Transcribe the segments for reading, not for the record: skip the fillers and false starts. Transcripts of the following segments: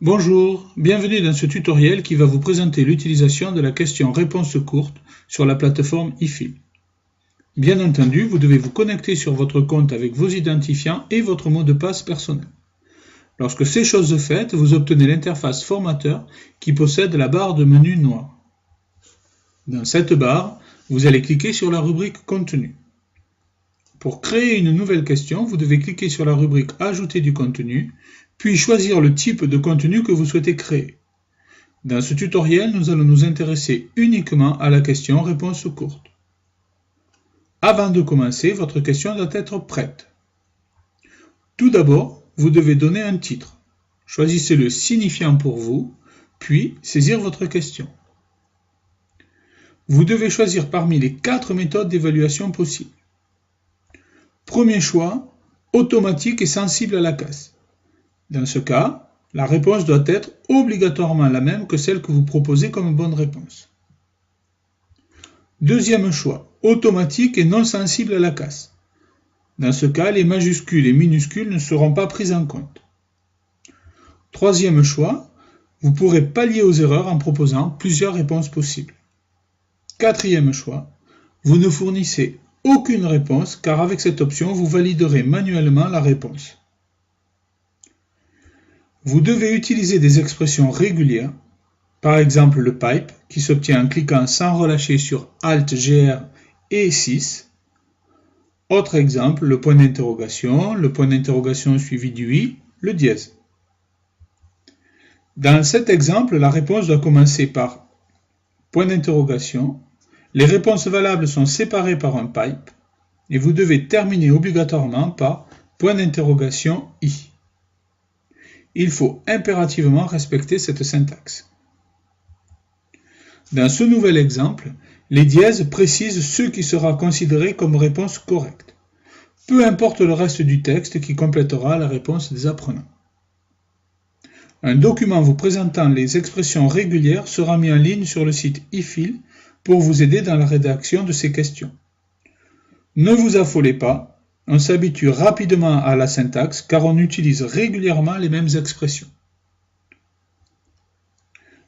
Bonjour, bienvenue dans ce tutoriel qui va vous présenter l'utilisation de la question réponse courte sur la plateforme eFil. Bien entendu, vous devez vous connecter sur votre compte avec vos identifiants et votre mot de passe personnel. Lorsque ces choses faites, vous obtenez l'interface formateur qui possède la barre de menu noire. Dans cette barre, vous allez cliquer sur la rubrique Contenu. Pour créer une nouvelle question, vous devez cliquer sur la rubrique Ajouter du contenu, puis choisir le type de contenu que vous souhaitez créer. Dans ce tutoriel, nous allons nous intéresser uniquement à la question réponse courte. Avant de commencer, votre question doit être prête. Tout d'abord, vous devez donner un titre. Choisissez le signifiant pour vous, puis saisir votre question. Vous devez choisir parmi les 4 méthodes d'évaluation possibles. Premier choix, automatique et sensible à la casse. Dans ce cas, la réponse doit être obligatoirement la même que celle que vous proposez comme bonne réponse. Deuxième choix, automatique et non sensible à la casse. Dans ce cas, les majuscules et minuscules ne seront pas prises en compte. Troisième choix, vous pourrez pallier aux erreurs en proposant plusieurs réponses possibles. Quatrième choix, vous ne fournissez aucune réponse car avec cette option, vous validerez manuellement la réponse. Vous devez utiliser des expressions régulières, par exemple le pipe, qui s'obtient en cliquant sans relâcher sur Alt-GR et 6. Autre exemple, le point d'interrogation suivi du i, le dièse. Dans cet exemple, la réponse doit commencer par point d'interrogation. Les réponses valables sont séparées par un pipe et vous devez terminer obligatoirement par point d'interrogation i. Il faut impérativement respecter cette syntaxe. Dans ce nouvel exemple, les dièses précisent ce qui sera considéré comme réponse correcte, peu importe le reste du texte qui complétera la réponse des apprenants. Un document vous présentant les expressions régulières sera mis en ligne sur le site eFil pour vous aider dans la rédaction de ces questions. Ne vous affolez pas, on s'habitue rapidement à la syntaxe car on utilise régulièrement les mêmes expressions.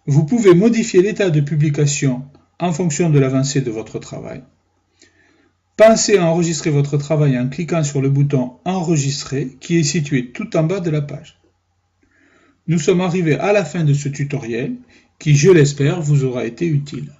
Vous pouvez modifier l'état de publication en fonction de l'avancée de votre travail. Pensez à enregistrer votre travail en cliquant sur le bouton Enregistrer qui est situé tout en bas de la page. Nous sommes arrivés à la fin de ce tutoriel qui, je l'espère, vous aura été utile.